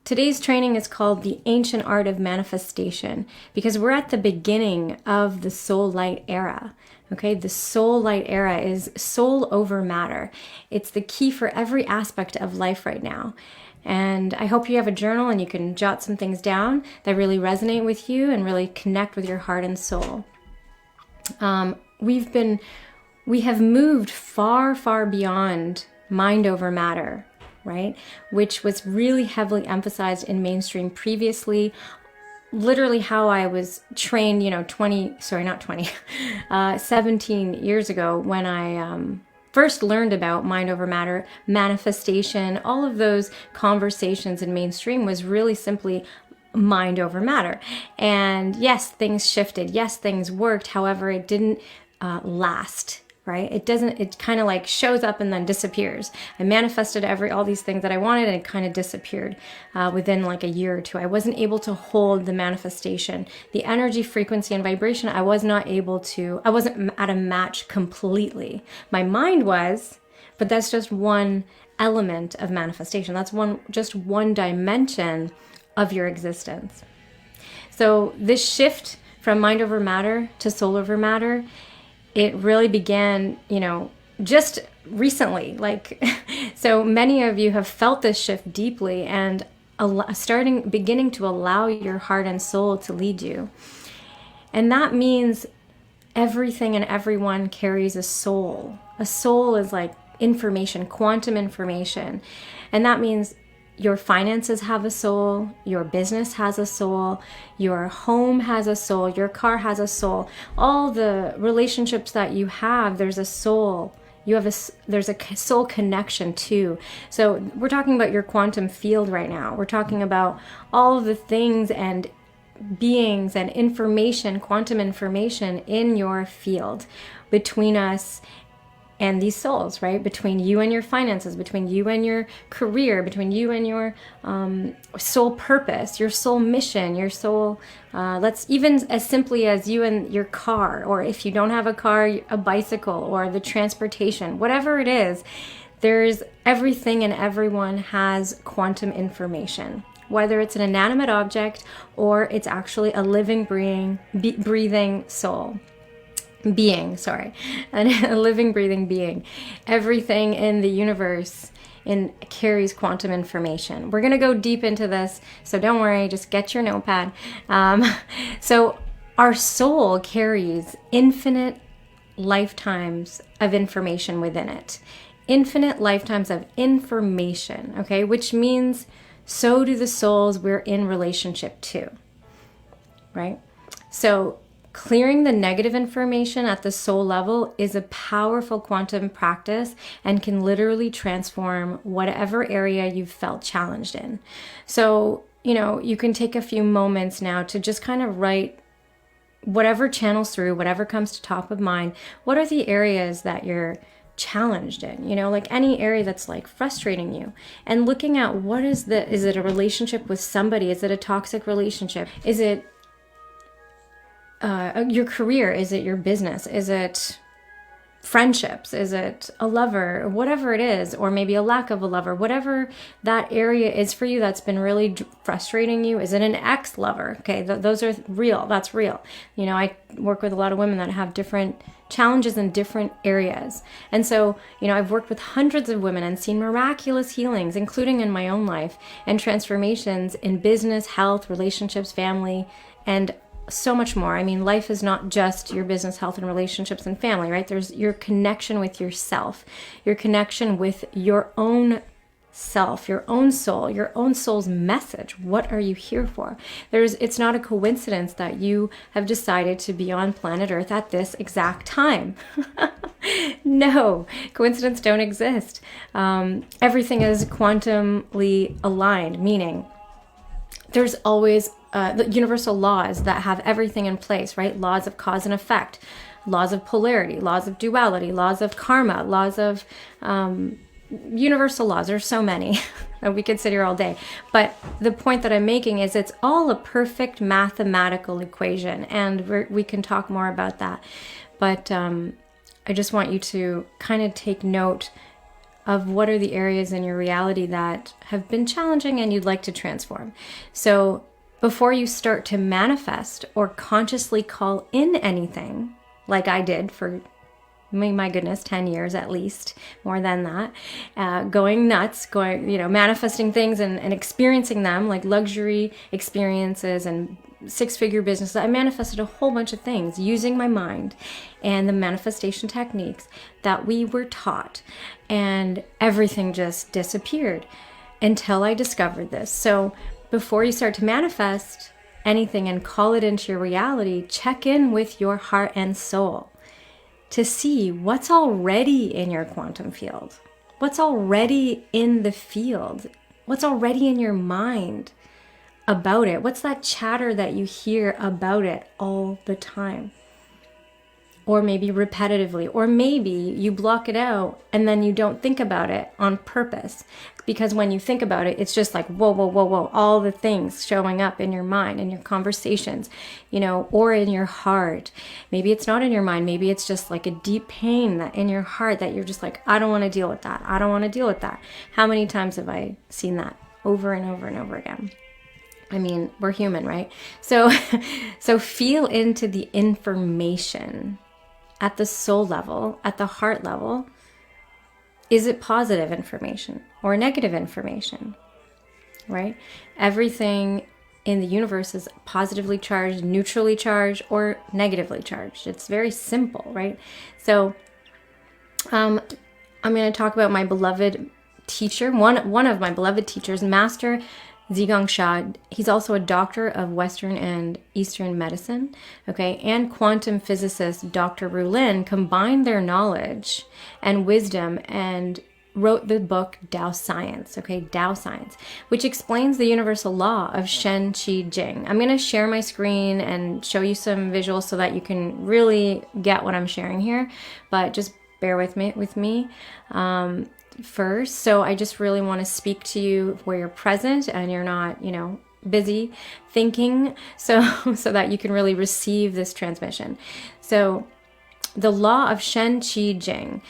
Today's training is called The Ancient Art of Manifestation because we're at the beginning of the soul light era. Okay, the soul light era is soul over matter. It's the key for every aspect of life right now. And I hope you have a journal and you can jot some things down that really resonate with you and really connect with your heart and soul. We have moved far, far beyond mind over matter, right? Which was really heavily emphasized in mainstream previously. Literally how I was trained, 17 years ago when I first learned about mind over matter, manifestation, all of those conversations in mainstream was really simply mind over matter. And yes, things shifted. Yes, things worked. However, it didn't last. Right? It kind of like shows up and then disappears. I manifested all these things that I wanted and it kind of disappeared within like a year or two. I wasn't able to hold the manifestation. The energy, frequency, and vibration, I wasn't at a match completely. My mind was, but that's just one element of manifestation. That's just one dimension of your existence. So this shift from mind over matter to soul over matter, it really began, just recently. So many of you have felt this shift deeply and beginning to allow your heart and soul to lead you. And that means everything and everyone carries a soul. A soul is like information, quantum information. And that means your finances have a soul, your business has a soul, your home has a soul, your car has a soul. All the relationships that you have, there's a soul. There's a soul connection too. So we're talking about your quantum field right now. We're talking about all of the things and beings and information, quantum information in your field between us and these souls, right? Between you and your finances, between you and your career, between you and your soul purpose, your soul mission, your soul, let's even as simply as you and your car, or if you don't have a car, a bicycle, or the transportation, whatever it is, there's everything and everyone has quantum information. Whether it's an inanimate object or it's actually a living, breathing soul. A living, breathing being. Everything in the universe carries quantum information. We're going to go deep into this, so don't worry, just get your notepad. So our soul carries infinite lifetimes of information within it. Infinite lifetimes of information, okay? Which means so do the souls we're in relationship to, right? So clearing the negative information at the soul level is a powerful quantum practice and can literally transform whatever area you've felt challenged in. So, you can take a few moments now to just kind of write whatever channels through, whatever comes to top of mind. What are the areas that you're challenged in, like any area that's like frustrating you, and looking at is it a relationship with somebody? Is it a toxic relationship? Is it your career? Is it your business? Is it friendships? Is it a lover? Whatever it is, or maybe a lack of a lover, whatever that area is for you that's been really frustrating you. Is it an ex-lover? Okay, those are real. That's real. I work with a lot of women that have different challenges in different areas. And so, I've worked with hundreds of women and seen miraculous healings, including in my own life, and transformations in business, health, relationships, family, and so much more. I mean, life is not just your business, health, and relationships and family, right? There's your connection with yourself, your connection with your own self, your own soul's message. What are you here for? It's not a coincidence that you have decided to be on planet Earth at this exact time. No, coincidences don't exist. Everything is quantumly aligned, meaning there's always the universal laws that have everything in place, right? Laws of cause and effect, laws of polarity, laws of duality, laws of karma, laws of universal laws. There's so many that we could sit here all day. But the point that I'm making is it's all a perfect mathematical equation, and we can talk more about that. But I just want you to kind of take note of what are the areas in your reality that have been challenging and you'd like to transform. So before you start to manifest or consciously call in anything, like I did for, my goodness, 10 years at least, more than that, going nuts, manifesting things and experiencing them, like luxury experiences and six-figure business. I manifested a whole bunch of things using my mind and the manifestation techniques that we were taught, and everything just disappeared until I discovered this. So before you start to manifest anything and call it into your reality, check in with your heart and soul to see what's already in your quantum field, what's already in the field, what's already in your mind about it. What's that chatter that you hear about it all the time? Or maybe repetitively, or maybe you block it out and then you don't think about it on purpose. Because when you think about it, it's just like, whoa, whoa, whoa, whoa, all the things showing up in your mind, in your conversations, or in your heart. Maybe it's not in your mind. Maybe it's just like a deep pain that in your heart that you're just like, I don't want to deal with that. I don't want to deal with that. How many times have I seen that over and over and over again? I mean, we're human, right? So feel into the information at the soul level, at the heart level. Is it positive information or negative information, right? Everything in the universe is positively charged, neutrally charged, or negatively charged. It's very simple, right? So I'm going to talk about my beloved teacher, one of my beloved teachers, Master Zhigong Sha. He's also a doctor of Western and Eastern medicine, okay? And quantum physicist Dr. Rulin combined their knowledge and wisdom and wrote the book Tao Science, okay? Tao Science, which explains the universal law of Shen, Qi, Jing. I'm going to share my screen and show you some visuals so that you can really get what I'm sharing here, but just bear with me. First. So I just really want to speak to you where you're present and you're not, busy thinking, so that you can really receive this transmission. So the law of Shen, Qi, Jing,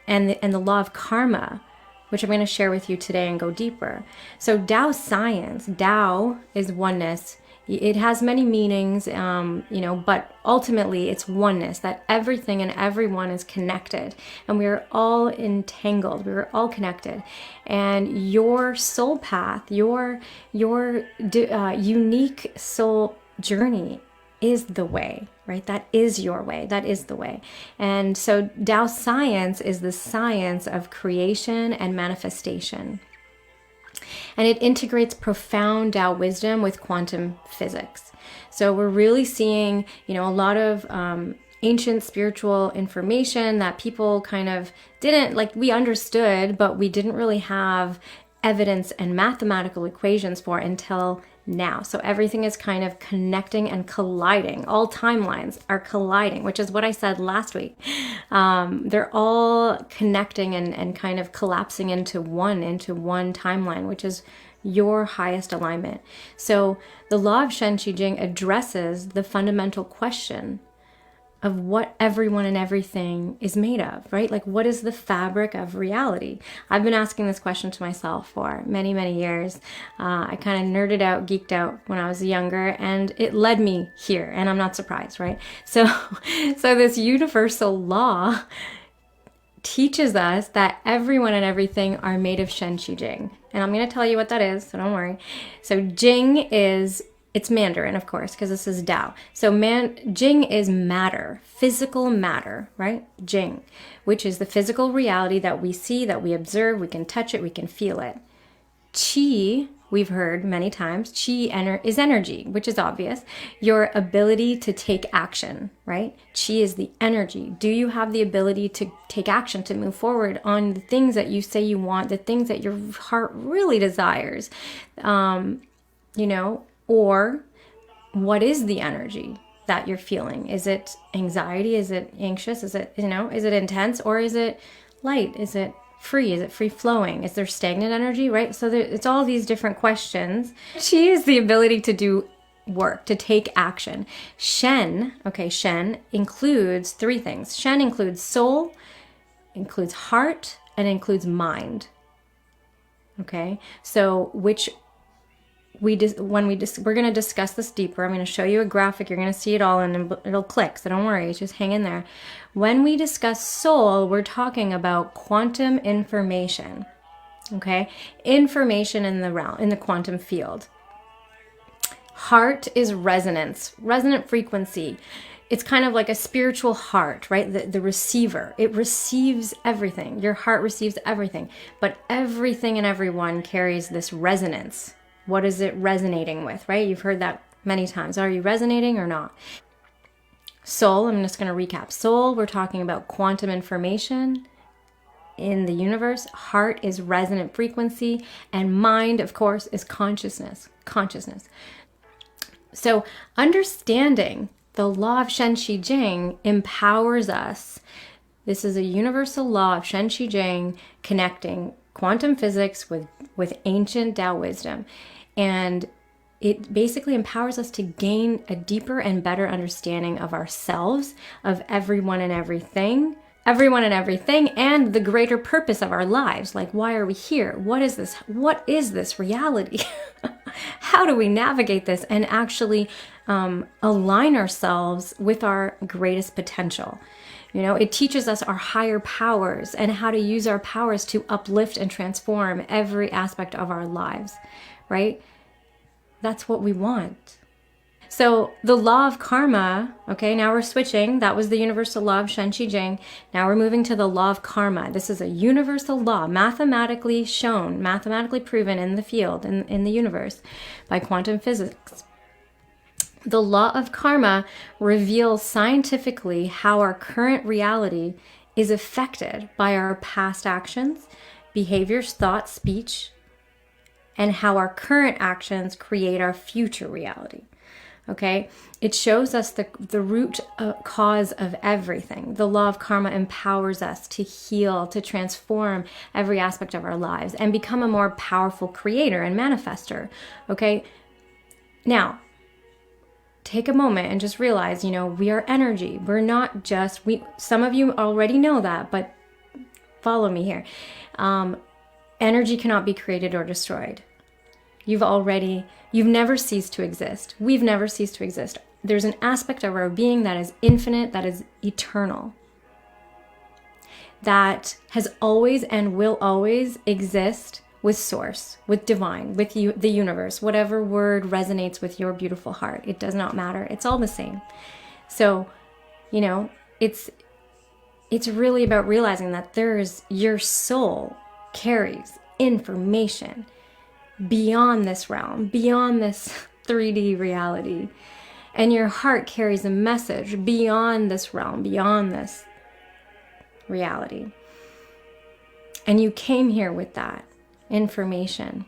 and the law of karma, which I'm going to share with you today and go deeper. So Tao Science, Tao is oneness. It has many meanings, but ultimately it's oneness, that everything and everyone is connected and we are all entangled. We are all connected. And your soul path, your unique soul journey is the way, right? That is your way. That is the way. And so Tao Science is the science of creation and manifestation. And it integrates profound Tao wisdom with quantum physics. So we're really seeing, a lot of ancient spiritual information that people kind of didn't, we understood, but we didn't really have evidence and mathematical equations for until now. So everything is kind of connecting and colliding. All timelines are colliding, which is what I said last week. They're all connecting and kind of collapsing into one timeline, which is your highest alignment. So the law of Shen Qi Jing addresses the fundamental question of what everyone and everything is made of, right? Like, what is the fabric of reality? I've been asking this question to myself for many, many years. I kind of nerded out, geeked out when I was younger, and it led me here, and I'm not surprised, right? So this universal law teaches us that everyone and everything are made of Shen Qi Jing. And I'm going to tell you what that is, so don't worry. So Jing it's Mandarin, of course, because this is Tao. So Jing is matter, physical matter, right? Jing, which is the physical reality that we see, that we observe, we can touch it, we can feel it. Qi, we've heard many times, Qi is energy, which is obvious. Your ability to take action, right? Qi is the energy. Do you have the ability to take action, to move forward on the things that you say you want, the things that your heart really desires? Or what is the energy that you're feeling? Is it anxiety? Is it anxious? Is it, is it intense? Or is it light? Is it free? Is it free flowing? Is there stagnant energy, right? So it's all these different questions. Qi is the ability to do work, to take action. Shen includes three things. Shen includes soul, includes heart and includes mind. Okay, so we're going to discuss this deeper. I'm going to show you a graphic. You're going to see it all and it'll click. So don't worry, just hang in there. When we discuss soul, we're talking about quantum information. Okay, information in the quantum field. Heart is resonant frequency. It's kind of like a spiritual heart, right? The receiver. It receives everything. Your heart receives everything. But everything and everyone carries this resonance. What is it resonating with, right? You've heard that many times. Are you resonating or not? Soul, I'm just going to recap. Soul, we're talking about quantum information in the universe. Heart is resonant frequency. And mind, of course, is consciousness. So understanding the law of Shen Qi Jing empowers us. This is a universal law of Shen Qi Jing connecting quantum physics with ancient Tao wisdom. And it basically empowers us to gain a deeper and better understanding of ourselves, of everyone and everything, and the greater purpose of our lives. Like, why are we here? What is this? What is this reality? How do we navigate this and actually align ourselves with our greatest potential? You know, it teaches us our higher powers and how to use our powers to uplift and transform every aspect of our lives, right? That's what we want. So the law of karma, okay, now we're switching. That was the universal law of Shen Qi Jing. Now we're moving to the law of karma. This is a universal law, mathematically shown, mathematically proven in the field, in the universe, by quantum physics. The law of karma reveals scientifically how our current reality is affected by our past actions, behaviors, thoughts, speech, and how our current actions create our future reality. Okay, it shows us the root cause of everything. The law of karma empowers us to heal, to transform every aspect of our lives and become a more powerful creator and manifester. Okay, now take a moment and just realize, you know, we are energy. We're not just, some of you already know that, but follow me here. Energy cannot be created or destroyed. You've never ceased to exist. We've never ceased to exist. There's an aspect of our being that is infinite, that is eternal, that has always and will always exist with source, with divine, with you, the universe, whatever word resonates with your beautiful heart. It does not matter. It's all the same. So, you know, it's really about realizing that your soul carries information beyond this realm, beyond this 3D reality. And your heart carries a message beyond this realm, beyond this reality. And you came here with that information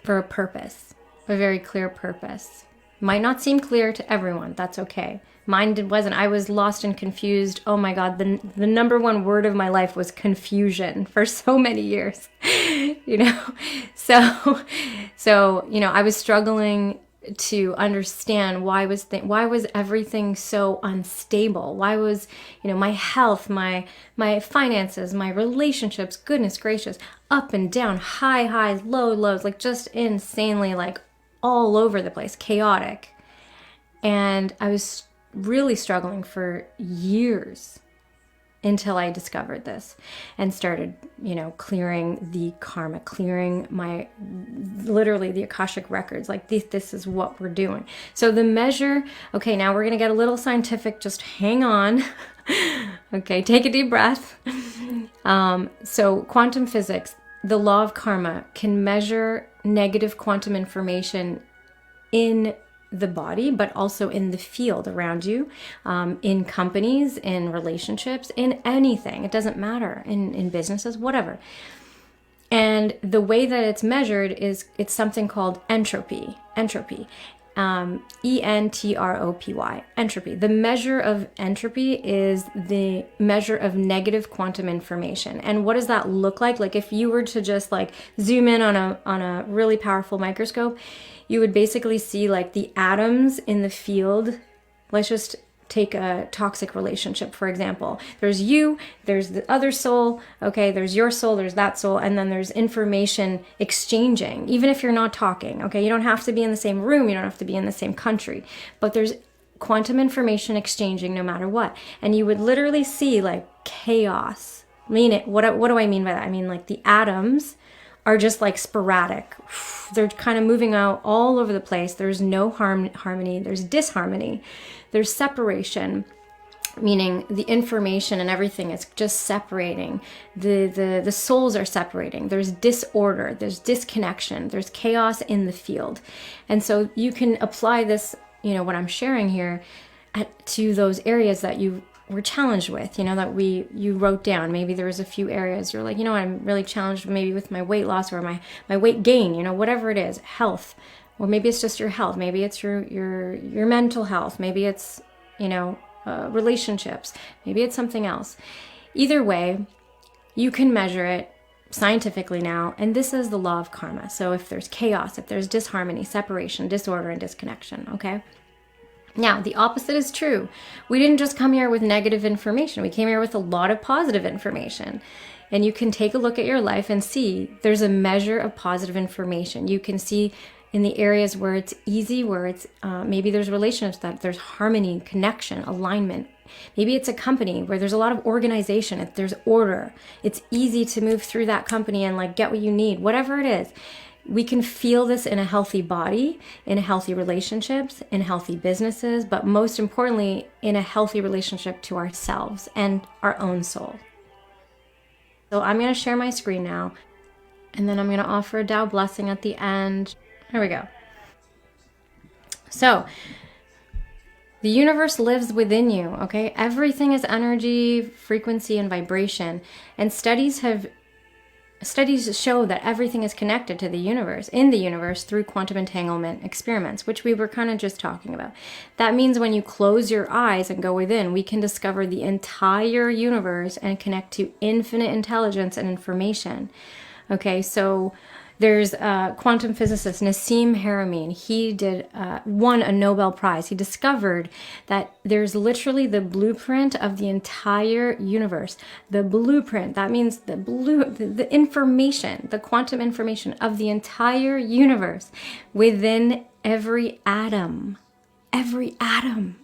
for a purpose, a very clear purpose. Might not seem clear to everyone. That's okay. Mine wasn't. I was lost and confused. Oh my God, the number one word of my life was confusion for so many years, you know? So, you know, I was struggling to understand why was everything so unstable? Why was, you know, my health, my finances, my relationships, goodness gracious, up and down, high highs, low lows, like just insanely like all over the place, chaotic. And I was really struggling for years until I discovered this and started, you know, clearing the karma, clearing literally the Akashic records. Like this is what we're doing. So the measure, okay, now we're going to get a little scientific. Just hang on. Okay, take a deep breath. So quantum physics, the law of karma, can measure negative quantum information in the body, but also in the field around you, in companies, in relationships, in anything. It doesn't matter, in businesses, whatever. And the way that it's measured is it's something called entropy. E-N-T-R-O-P-Y, entropy. The measure of entropy is the measure of negative quantum information. And what does that look like? Like if you were to just like zoom in on a really powerful microscope, you would basically see like the atoms in the field. Let's just take a toxic relationship, for example. There's you, there's the other soul, okay, there's your soul, there's that soul, and then there's information exchanging, even if you're not talking, okay? You don't have to be in the same room, you don't have to be in the same country, but there's quantum information exchanging no matter what. And you would literally see like chaos. What do I mean by that? I mean like the atoms are just like sporadic. They're kind of moving out all over the place. There's no harmony. There's disharmony. There's separation, meaning the information and everything is just separating. The souls are separating. There's disorder. There's disconnection. There's chaos in the field. And so you can apply this, what I'm sharing here to those areas that you were challenged with, that you wrote down. Maybe there was a few areas you're like, I'm really challenged maybe with my weight loss or my weight gain, whatever it is, health, or maybe it's just your health. Maybe it's your mental health. Maybe it's, relationships. Maybe it's something else. Either way, you can measure it scientifically now, and this is the law of karma. So if there's chaos, if there's disharmony, separation, disorder, and disconnection, okay? Now, the opposite is true. We didn't just come here with negative information. We came here with a lot of positive information. And you can take a look at your life and see there's a measure of positive information. You can see in the areas where it's easy, where it's maybe there's relationships that there's harmony, connection, alignment. Maybe it's a company where there's a lot of organization. If there's order, it's easy to move through that company and like get what you need, whatever it is. We can feel this in a healthy body, in healthy relationships, in healthy businesses, but most importantly, in a healthy relationship to ourselves and our own soul. So I'm going to share my screen now, and then I'm going to offer a Tao blessing at the end. Here we go. So, the universe lives within you, okay? Everything is energy, frequency, and vibration. And studies show that everything is connected to the universe, in the universe, through quantum entanglement experiments, which we were kind of just talking about. That means when you close your eyes and go within, we can discover the entire universe and connect to infinite intelligence and information. Okay, so there's a quantum physicist, Nassim Haramein. He won a Nobel Prize. He discovered that there's literally the blueprint of the entire universe. The blueprint, that means the information, the quantum information of the entire universe within every atom. Every atom.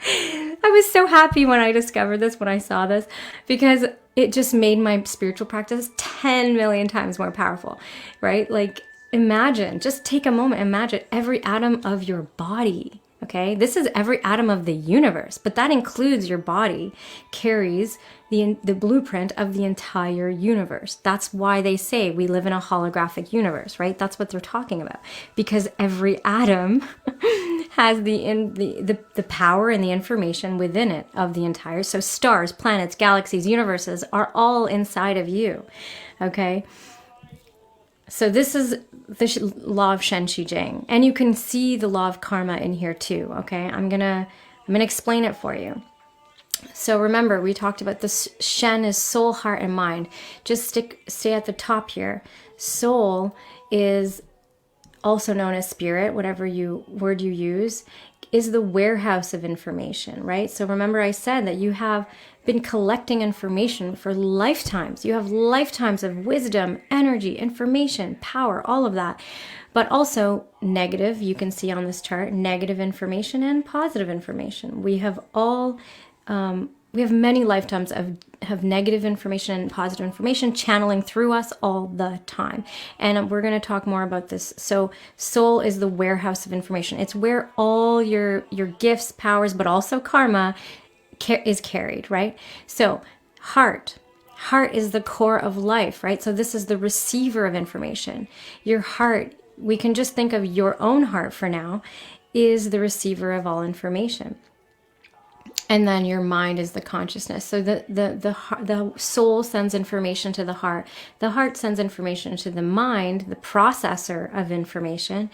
I was so happy when I discovered this, when I saw this, because it just made my spiritual practice 10 million times more powerful, right? Like, imagine, just take a moment, imagine every atom of your body, okay? This is every atom of the universe, but that includes your body, carries the blueprint of the entire universe. That's why they say we live in a holographic universe, right? That's what they're talking about, because every atom has the power and the information within it of the entire. So stars, planets, galaxies, universes are all inside of you, okay? So this is the law of Shen Qi Jing, and you can see the law of karma in here too, okay? I'm gonna explain it for you. So remember, we talked about this. Shen is soul, heart, and mind. Just stay at the top here. Soul is also known as spirit, whatever word you use, is the warehouse of information, right? So remember I said that you have been collecting information for lifetimes. You have lifetimes of wisdom, energy, information, power, all of that. But also negative, you can see on this chart, negative information and positive information. We have many lifetimes of negative information and positive information channeling through us all the time. And we're going to talk more about this. So soul is the warehouse of information. It's where all your gifts, powers, but also karma is carried, right? So heart is the core of life, right? So this is the receiver of information. Your heart, we can just think of your own heart for now, is the receiver of all information. And then your mind is the consciousness. So the soul sends information to the heart. The heart sends information to the mind, the processor of information.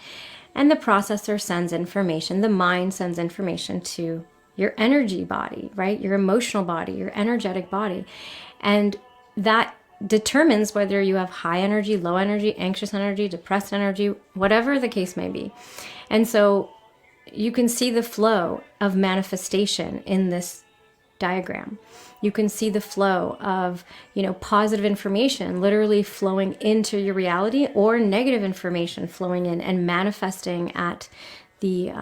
And the processor sends information. The mind sends information to your energy body, right? Your emotional body, your energetic body. And that determines whether you have high energy, low energy, anxious energy, depressed energy, whatever the case may be. And so you can see the flow of manifestation in this diagram. You can see the flow of, positive information literally flowing into your reality, or negative information flowing in and manifesting at the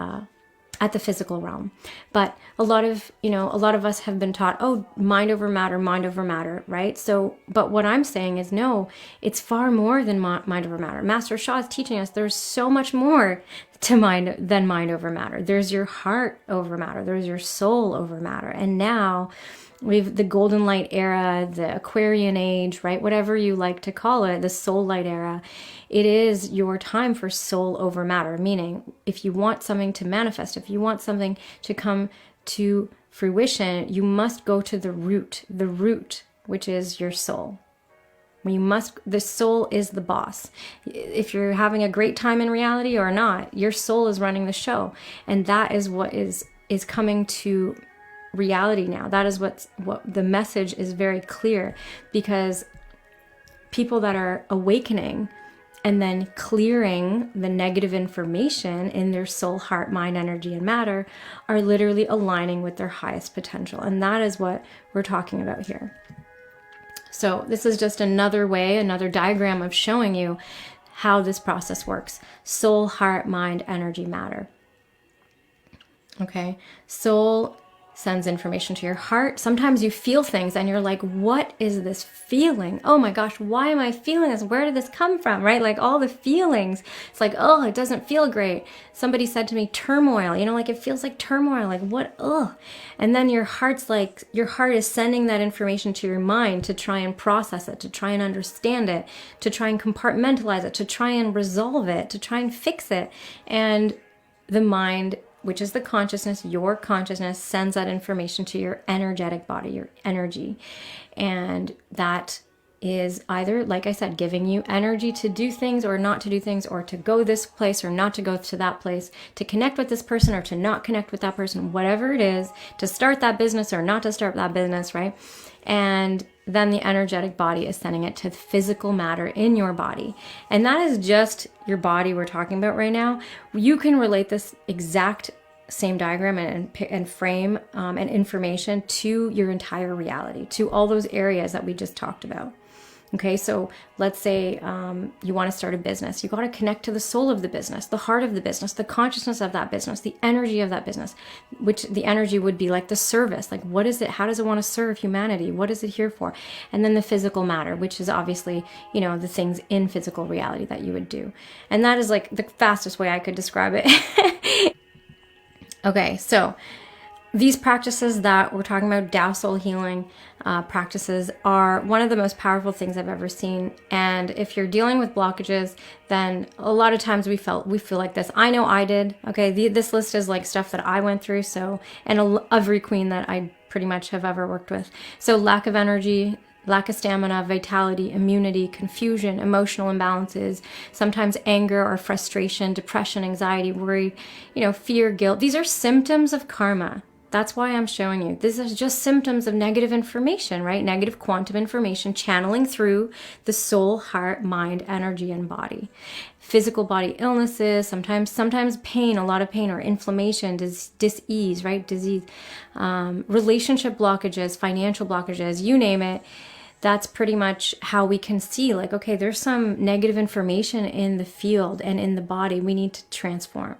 physical realm. But a lot of us have been taught, oh, mind over matter, right? So, but what I'm saying is, no, it's far more than mind over matter. Master Sha is teaching us there's so much more to mind than mind over matter. There's your heart over matter. There's your soul over matter. And now we've the golden light era, the Aquarian age, right? Whatever you like to call it, the soul light era. It is your time for soul over matter, meaning if you want something to manifest, if you want something to come to fruition, you must go to the root, which is your soul. The soul is the boss. If you're having a great time in reality or not, your soul is running the show. And that is what is coming to reality now. That is what the message is very clear, because people that are awakening and then clearing the negative information in their soul, heart, mind, energy, and matter are literally aligning with their highest potential. And that is what we're talking about here. So this is just another diagram of showing you how this process works. Soul, heart, mind, energy, matter. Okay, soul sends information to your heart. Sometimes you feel things and you're like, what is this feeling? Oh my gosh, why am I feeling this? Where did this come from? Right? Like all the feelings. It's like, oh, it doesn't feel great. Somebody said to me, turmoil, like it feels like turmoil, like what? Ugh. And then your heart is sending that information to your mind to try and process it, to try and understand it, to try and compartmentalize it, to try and resolve it, to try and fix it. And the mind, which is the consciousness, your consciousness, sends that information to your energetic body, your energy. And that is either, like I said, giving you energy to do things or not to do things, or to go this place or not to go to that place, to connect with this person or to not connect with that person, whatever it is, to start that business or not to start that business, right? And then the energetic body is sending it to the physical matter in your body. And that is just your body we're talking about right now. You can relate this exact same diagram and frame and information to your entire reality, to all those areas that we just talked about. Okay, so let's say you want to start a business. You got to connect to the soul of the business, the heart of the business, the consciousness of that business, the energy of that business, which the energy would be like the service. Like, what is it? How does it want to serve humanity? What is it here for? And then the physical matter, which is obviously, the things in physical reality that you would do. And that is like the fastest way I could describe it. Okay, so these practices that we're talking about, Tao soul healing practices, are one of the most powerful things I've ever seen. And if you're dealing with blockages, then a lot of times we feel like this. I know I did. Okay, this list is like stuff that I went through. So, and every queen that I pretty much have ever worked with. So lack of energy, lack of stamina, vitality, immunity, confusion, emotional imbalances, sometimes anger or frustration, depression, anxiety, worry, fear, guilt. These are symptoms of karma. That's why I'm showing you. This is just symptoms of negative information, right? Negative quantum information channeling through the soul, heart, mind, energy, and body. Physical body illnesses, sometimes pain, a lot of pain or inflammation, dis-ease, right? Disease, relationship blockages, financial blockages, you name it. That's pretty much how we can see, like, okay, there's some negative information in the field and in the body we need to transform.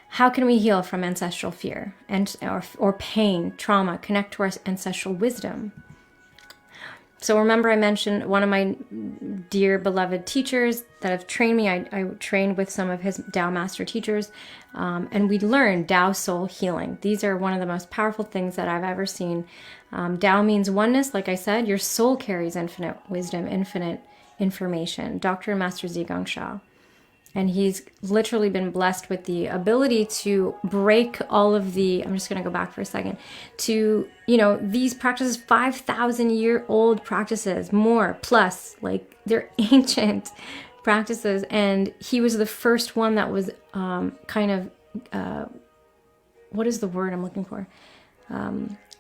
How can we heal from ancestral fear or pain, trauma, connect to our ancestral wisdom? So remember I mentioned one of my dear beloved teachers that have trained me. I trained with some of his Tao master teachers, and we learned Tao soul healing. These are one of the most powerful things that I've ever seen. Tao means oneness. Like I said, your soul carries infinite wisdom, infinite information. Dr. and Master Zhigong Shao. And he's literally been blessed with the ability to break all of I'm just going to go back for a second, to, these practices, 5,000-year-old practices, more, plus, like, they're ancient practices. And he was the first one that was what is the word I'm looking for?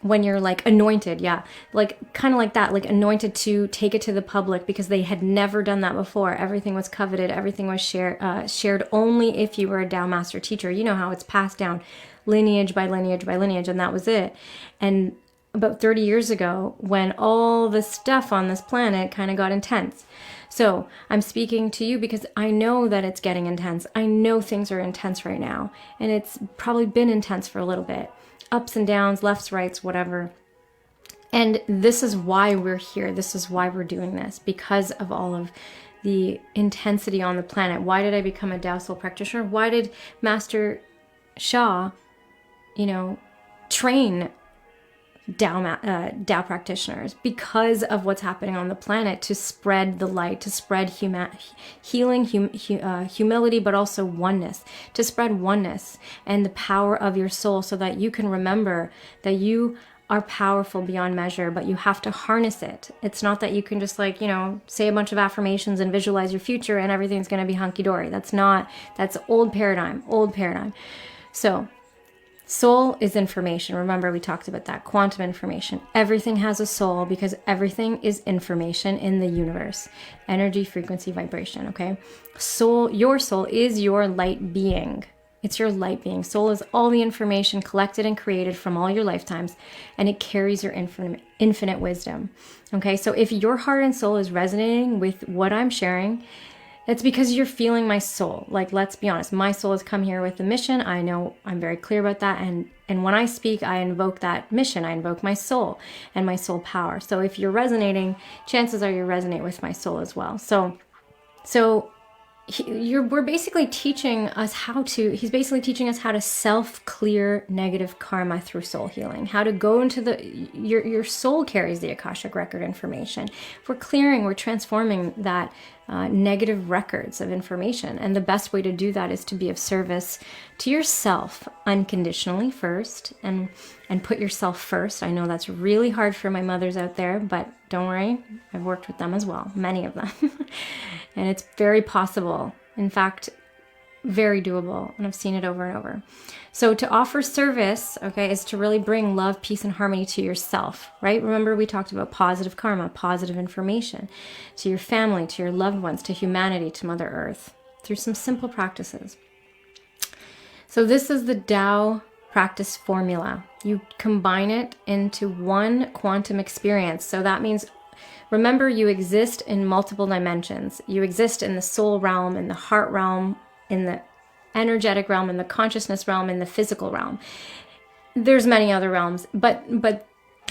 when you're like anointed, like kind of like that, like anointed to take it to the public because they had never done that before. Everything was coveted, everything was shared only if you were a Tao master teacher. You know how it's passed down lineage by lineage by lineage, and that was it. And about 30 years ago, when all the stuff on this planet kind of got intense. So I'm speaking to you because I know that it's getting intense. I know things are intense right now, and it's probably been intense for a little bit. Ups and downs, lefts, rights, whatever. And this is why we're here. This is why we're doing this, because of all of the intensity on the planet. Why did I become a Tao Soul practitioner? Why did Master Sha, train Tao practitioners? Because of what's happening on the planet, to spread the light, to spread healing, humility, but also oneness, to spread oneness and the power of your soul, so that you can remember that you are powerful beyond measure, but you have to harness it. It's not that you can just say a bunch of affirmations and visualize your future and everything's going to be hunky-dory. That's old paradigm. So soul is information. Remember, we talked about that. Quantum information. Everything has a soul because everything is information in the universe. Energy, frequency, vibration, okay? Your soul is your light being. It's your light being. Soul is all the information collected and created from all your lifetimes, and it carries your infinite wisdom, okay? So if your heart and soul is resonating with what I'm sharing, it's because you're feeling my soul. Like, let's be honest, my soul has come here with a mission. I know I'm very clear about that. And when I speak, I invoke that mission. I invoke my soul and my soul power. So if you're resonating, chances are you resonate with my soul as well. So we're basically teaching us he's basically teaching us how to self-clear negative karma through soul healing, how to go into your soul carries the Akashic record information. We're transforming that negative records of information. And the best way to do that is to be of service to yourself unconditionally first, and put yourself first. I know that's really hard for my mothers out there, but don't worry, I've worked with them as well, many of them. And it's very possible. In fact, very doable. And I've seen it over and over. So to offer service, okay, is to really bring love, peace, and harmony to yourself, right? Remember, we talked about positive karma, positive information to your family, to your loved ones, to humanity, to Mother Earth, through some simple practices. So this is the Tao practice formula. You combine it into one quantum experience. So that means, remember, you exist in multiple dimensions. You exist in the soul realm, in the heart realm, in the energetic realm, in the consciousness realm, in the physical realm. There's many other realms, but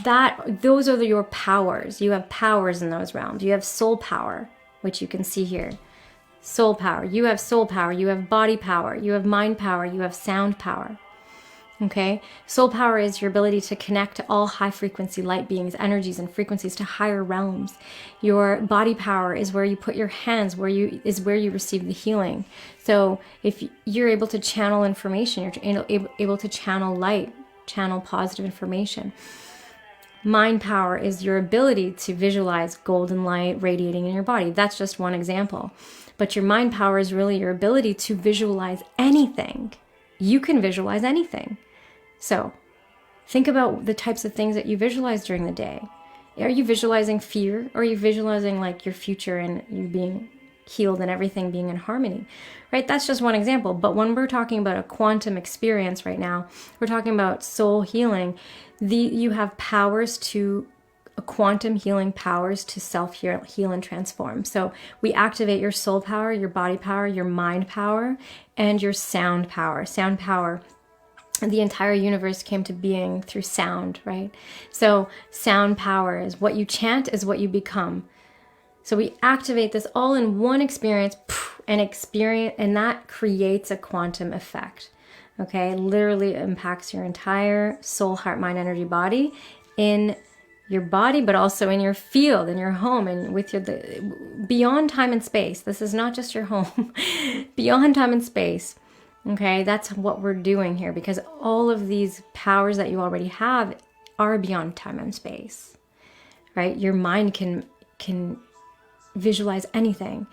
those are your powers. You have powers in those realms. You have soul power, which you can see here. Soul power. You have soul power. You have body power. You have mind power. You have sound power. Okay? Soul power is your ability to connect to all high frequency light beings, energies, and frequencies, to higher realms. Your body power is where you put your hands, where you receive the healing. So if you're able to channel information, you're able to channel light, channel positive information. Mind power is your ability to visualize golden light radiating in your body. That's just one example. But your mind power is really your ability to visualize anything. You can visualize anything. So think about the types of things that you visualize during the day. Are you visualizing fear, or are you visualizing like your future and you being healed and everything being in harmony, right? That's just one example. But when we're talking about a quantum experience right now, we're talking about soul healing. You have powers to quantum healing powers to self-heal and transform. So we activate your soul power, your body power, your mind power, and your sound power. Sound power. The entire universe came to being through sound, right? So sound power is what you chant is what you become. So we activate this all in one experience, and that creates a quantum effect. Okay, literally impacts your entire soul, heart, mind, energy, body, in your body, but also in your field, in your home, and with beyond time and space. This is not just your home, beyond time and space. Okay, that's what we're doing here, because all of these powers that you already have are beyond time and space, right? Your mind can visualize anything.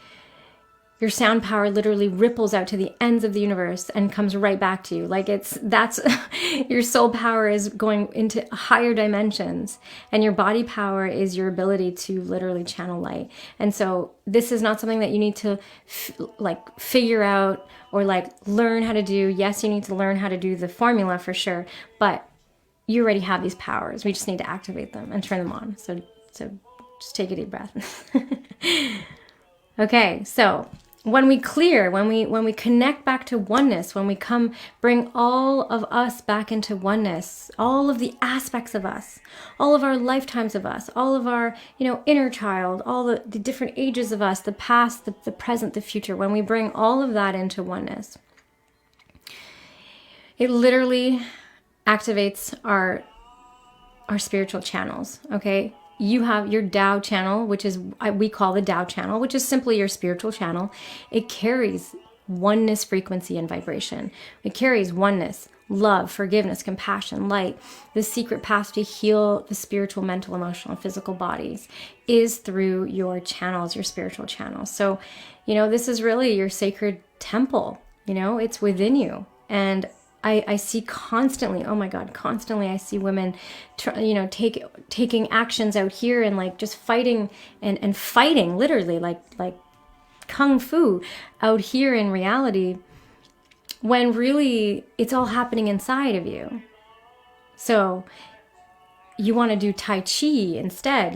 Your sound power literally ripples out to the ends of the universe and comes right back to you. Like that's your soul power is going into higher dimensions, and your body power is your ability to literally channel light. And so this is not something that you need to figure out or like learn how to do. Yes, you need to learn how to do the formula for sure, but you already have these powers. We just need to activate them and turn them on. So just take a deep breath. Okay, so when we clear, when we connect back to oneness, when we bring all of us back into oneness, all of the aspects of us, all of our lifetimes of us, all of our, inner child, all the different ages of us, the past, the present, the future, when we bring all of that into oneness, it literally activates our spiritual channels, okay? You have your Tao channel, which is, we call the Tao channel, which is simply your spiritual channel. It carries oneness, frequency, and vibration. It carries oneness, love, forgiveness, compassion, light. The secret path to heal the spiritual, mental, emotional, and physical bodies is through your channels, your spiritual channels. So, this is really your sacred temple. It's within you. And I see constantly, oh my God, constantly I see women, taking actions out here and like just fighting and fighting literally like kung fu out here in reality, when really it's all happening inside of you. So you want to do Tai Chi instead,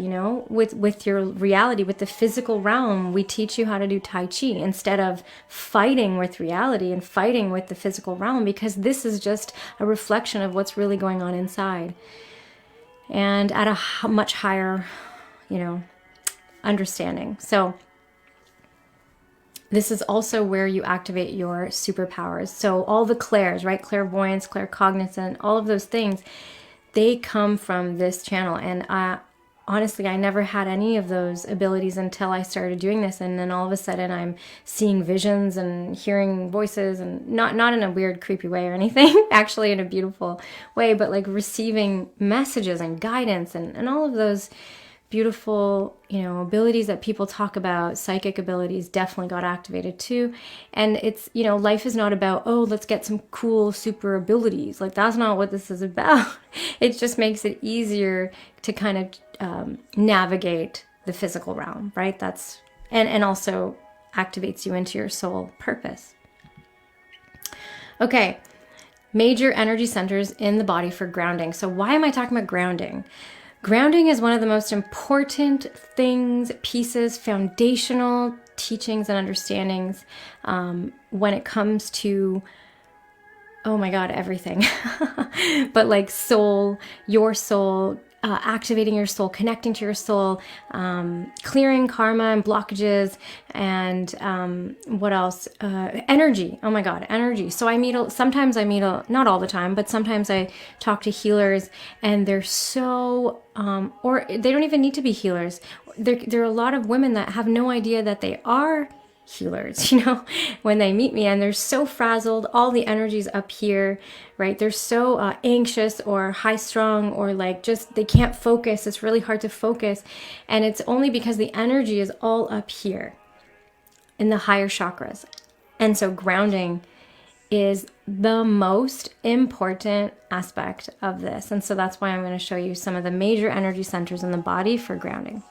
with your reality, with the physical realm. We teach you how to do Tai Chi instead of fighting with reality and fighting with the physical realm, because this is just a reflection of what's really going on inside. And at a much higher, understanding. So this is also where you activate your superpowers. So all the clairs, right? Clairvoyance, claircognizant, all of those things, they come from this channel. And honestly, I never had any of those abilities until I started doing this. And then all of a sudden I'm seeing visions and hearing voices, and not in a weird, creepy way or anything, actually in a beautiful way, but like receiving messages and guidance and all of those beautiful, abilities that people talk about. Psychic abilities definitely got activated too. And it's, life is not about, oh, let's get some cool super abilities. Like, that's not what this is about. It just makes it easier to kind of navigate the physical realm, right? And also activates you into your soul purpose. Okay. Major energy centers in the body for grounding. So why am I talking about grounding? Grounding is one of the most important things, pieces, foundational teachings and understandings when it comes to, oh my God, everything. But like soul, your soul, activating your soul, connecting to your soul, clearing karma and blockages, and what else? Energy. Oh my God, energy. So sometimes I meet not all the time, but sometimes I talk to healers, and they're so, or they don't even need to be healers. There are a lot of women that have no idea that they are healers, when they meet me, and they're so frazzled, all the energy's up here, right? They're so anxious or high strung, or like just they can't focus. It's really hard to focus, and it's only because the energy is all up here in the higher chakras. And so grounding is the most important aspect of this, and so that's why I'm going to show you some of the major energy centers in the body for grounding.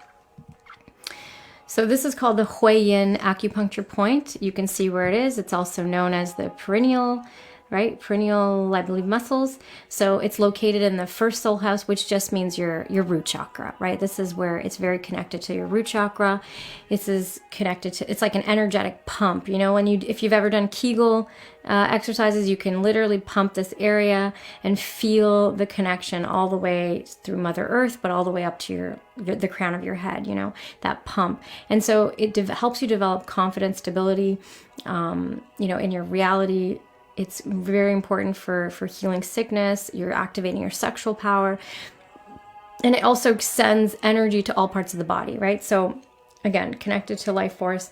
So this is called the Hui Yin acupuncture point. You can see where it is. It's also known as the perineal, right? Perineal, I believe, muscles. So it's located in the first soul house, which just means your root chakra, right? This is where it's very connected to your root chakra. This is connected to, it's like an energetic pump. If you've ever done Kegel exercises, you can literally pump this area and feel the connection all the way through Mother Earth, but all the way up to the crown of your head, that pump. And so it helps you develop confidence, stability, in your reality. It's very important for healing sickness. You're activating your sexual power. And it also sends energy to all parts of the body, right? So again, connected to life force.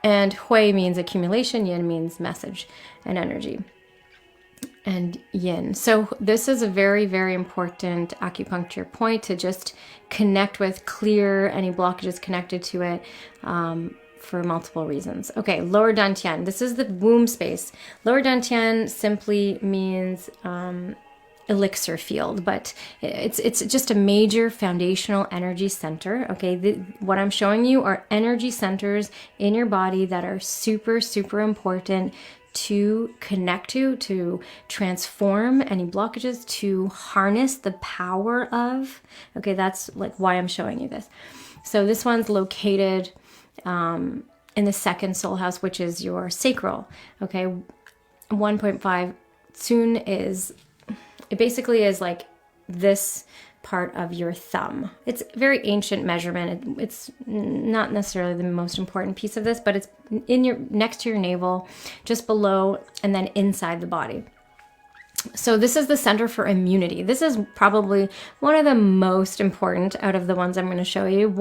And Hui means accumulation, Yin means message and energy. And Yin. So this is a very, very important acupuncture point to just connect with, clear any blockages connected to it, for multiple reasons. Okay, lower dantian. This is the womb space. Lower dantian simply means elixir field, but it's just a major foundational energy center. Okay, what I'm showing you are energy centers in your body that are super, super important to connect to transform any blockages, to harness the power of. Okay, that's like why I'm showing you this. So this one's located in the second soul house, which is your sacral. Okay, 1.5 soon is, it basically is like this part of your thumb. It's a very ancient measurement. It's not necessarily the most important piece of this, but it's in your, next to your navel, just below, and then inside the body. So this is the center for immunity. This is probably one of the most important out of the ones I'm going to show you,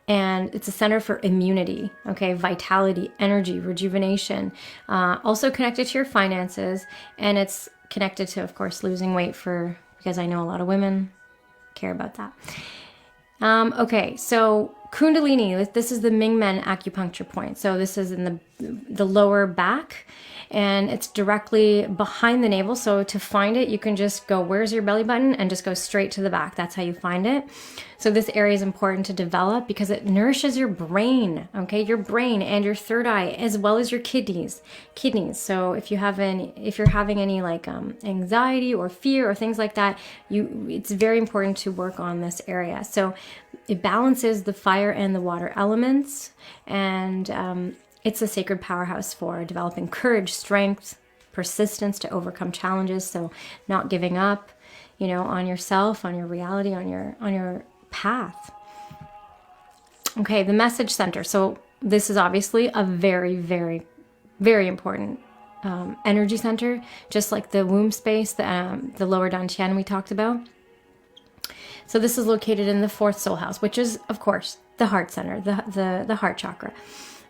and it's a center for immunity, okay, vitality, energy, rejuvenation, also connected to your finances, and it's connected to, of course, losing weight, because I know a lot of women care about that. Okay, so Kundalini, this is the Mingmen acupuncture point. So this is in the lower back, and it's directly behind the navel. So to find it, you can just go, where's your belly button, and just go straight to the back. That's how you find it. So this area is important to develop because it nourishes your brain, okay? Your brain and your third eye, as well as your kidneys. So if you're having any like anxiety or fear or things like that, it's very important to work on this area. So it balances the fire and the water elements, and it's a sacred powerhouse for developing courage, strength, persistence to overcome challenges. So not giving up, on yourself, on your reality, on your path. Okay, the message center. So this is obviously a very, very, very important energy center, just like the womb space, the lower dantian we talked about. So this is located in the fourth soul house, which is, of course, the heart center, the heart chakra.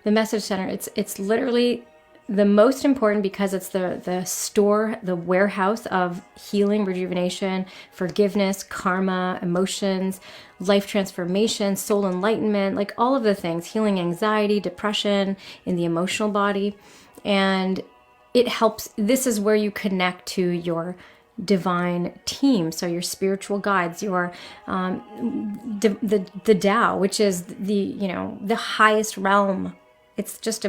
The message center, it's literally the most important because it's the store, the warehouse of healing, rejuvenation, forgiveness, karma, emotions, life transformation, soul enlightenment, like all of the things, healing anxiety, depression in the emotional body. And it helps, this is where you connect to your divine team, so your spiritual guides, your the Tao, which is the highest realm. It's just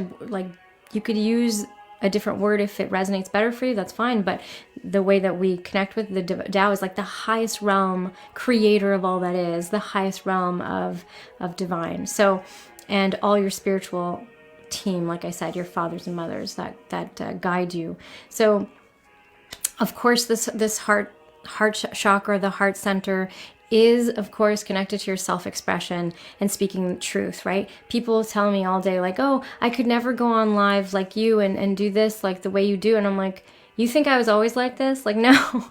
you could use a different word if it resonates better for you, that's fine, but the way that we connect with the Tao is like the highest realm, creator of all that is, the highest realm of divine. So, and all your spiritual team, like I said, your fathers and mothers that guide you. So of course, this heart chakra, the heart center, is of course connected to your self-expression and speaking the truth, right? People tell me all day like, oh, I could never go on live like you and do this like the way you do. And I'm like, you think I was always like this? Like, no,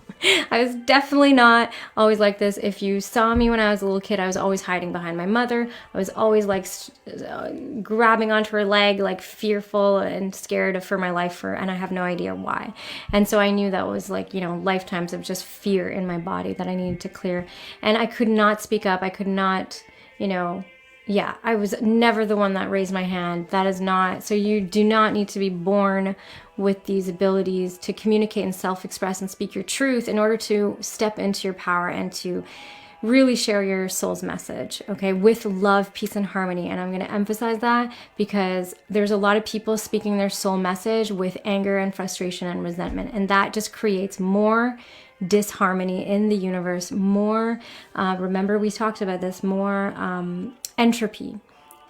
I was definitely not always like this. If you saw me when I was a little kid, I was always hiding behind my mother. I was always like grabbing onto her leg, like fearful and scared for my life, and I have no idea why. And so I knew that was like, lifetimes of just fear in my body that I needed to clear. And I could not speak up. I could not, I was never the one that raised my hand. That is not, so you do not need to be born with these abilities to communicate and self-express and speak your truth in order to step into your power and to really share your soul's message, okay, with love, peace, and harmony. And I'm going to emphasize that because there's a lot of people speaking their soul message with anger and frustration and resentment, and that just creates more disharmony in the universe, more, remember we talked about this, more entropy,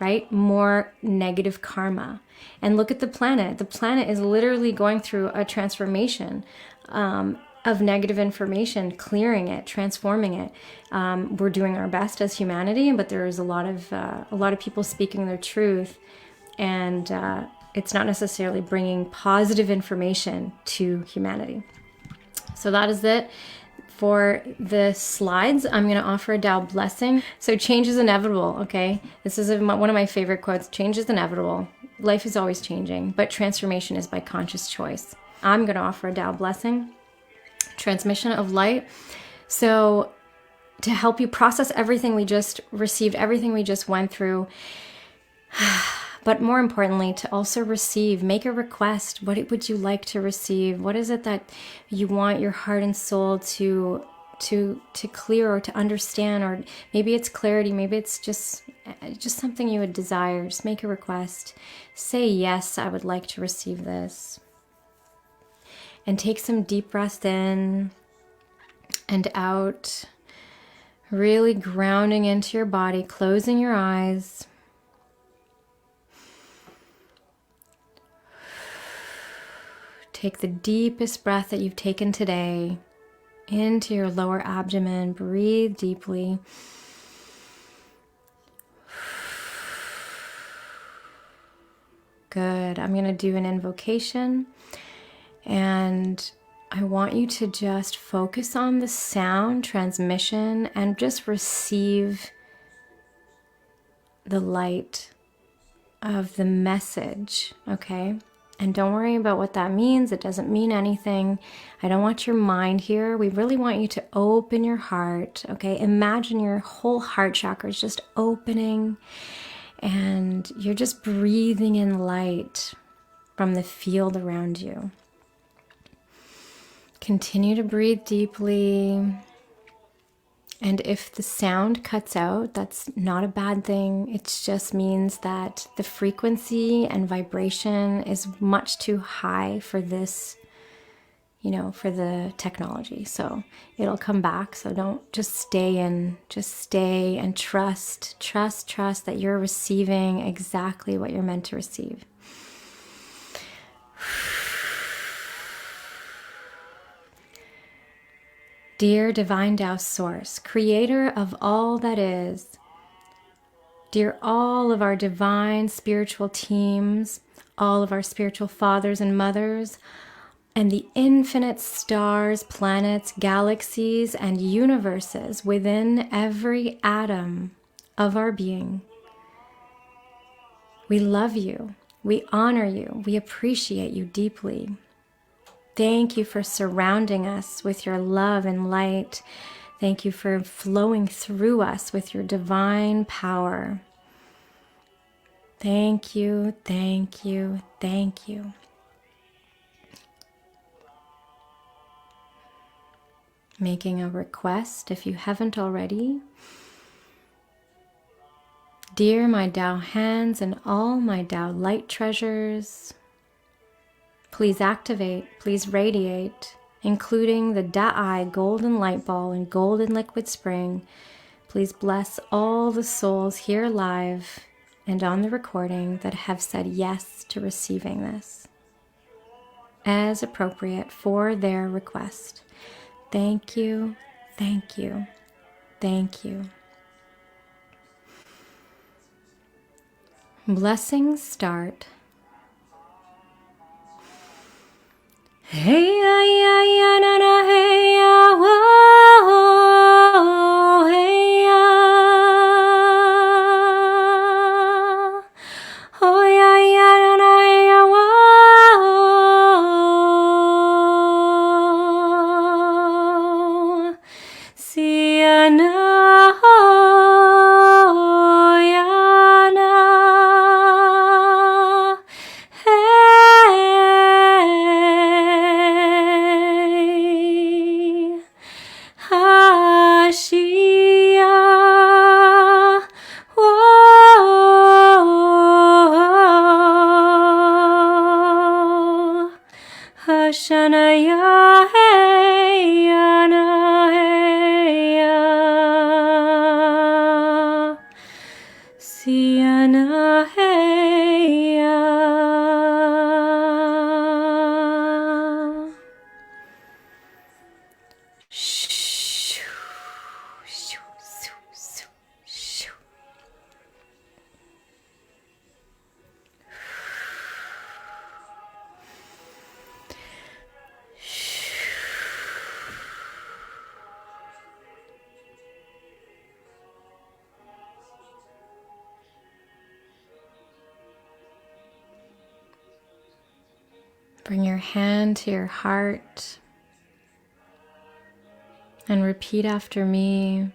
right? More negative karma. And look at the planet. The planet is literally going through a transformation of negative information, clearing it, transforming it. We're doing our best as humanity, but there is a lot of people speaking their truth, and it's not necessarily bringing positive information to humanity. So that is it for the slides. I'm going to offer a Tao blessing. So change is inevitable, okay? This is one of my favorite quotes. Change is inevitable. Life is always changing, but transformation is by conscious choice. I'm going to offer a Tao blessing, transmission of light. So to help you process everything we just received, everything we just went through, But more importantly, to also receive, make a request. What would you like to receive? What is it that you want your heart and soul to clear or to understand? Or maybe it's clarity, maybe it's just something you would desire. Just make a request. Say, yes, I would like to receive this. And take some deep breaths in and out, really grounding into your body, closing your eyes. Take the deepest breath that you've taken today into your lower abdomen. Breathe deeply. Good. I'm going to do an invocation, and I want you to just focus on the sound transmission and just receive the light of the message, okay? And don't worry about what that means. It doesn't mean anything. I don't want your mind here. We really want you to open your heart, okay? Imagine your whole heart chakra is just opening, and you're just breathing in light from the field around you. Continue to breathe deeply. And if the sound cuts out, that's not a bad thing. It just means that the frequency and vibration is much too high for this, for the technology. So it'll come back. So don't just stay and trust that you're receiving exactly what you're meant to receive. Dear Divine Tao Source, creator of all that is, dear all of our divine spiritual teams, all of our spiritual fathers and mothers, and the infinite stars, planets, galaxies, and universes within every atom of our being. We love you, we honor you, we appreciate you deeply. Thank you for surrounding us with your love and light. Thank you for flowing through us with your divine power. Thank you, thank you, thank you. Making a request if you haven't already. Dear my Tao hands and all my Tao light treasures, please activate, please radiate, including the Da'ai golden light ball and golden liquid spring. Please bless all the souls here live and on the recording that have said yes to receiving this as appropriate for their request. Thank you, thank you, thank you. Blessings start. Hey ya ya ya na na hey ya whoa hey ya oh ya ya na na hey ya whoa see ya na oh ya na Shanaya hey ya na hey ya Siana hey ya. Bring your hand to your heart and repeat after me.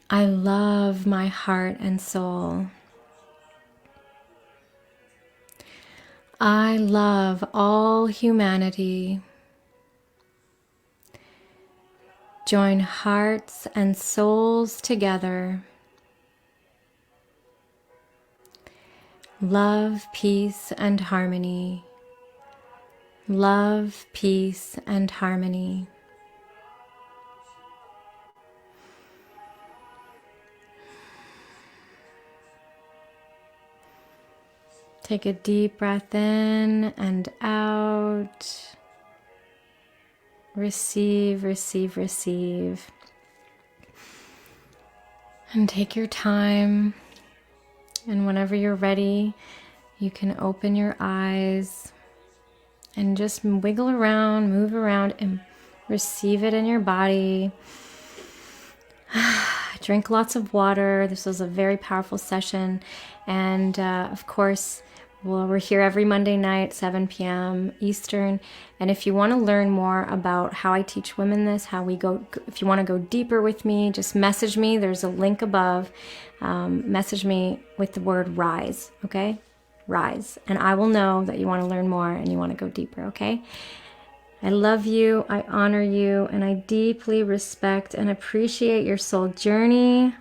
I love my heart and soul. I love all humanity. Join hearts and souls together. Love, peace, and harmony. Love, peace, and harmony. Take a deep breath in and out. Receive, receive, receive. And take your time. And whenever you're ready, you can open your eyes and just wiggle around, move around, and receive it in your body. Drink lots of water. This was a very powerful session. And of course, we're here every Monday night, 7 p.m. Eastern. And if you want to learn more about how I teach women this, if you want to go deeper with me, just message me. There's a link above. Message me with the word rise, okay? Rise. And I will know that you want to learn more and you want to go deeper, okay? I love you, I honor you, and I deeply respect and appreciate your soul journey.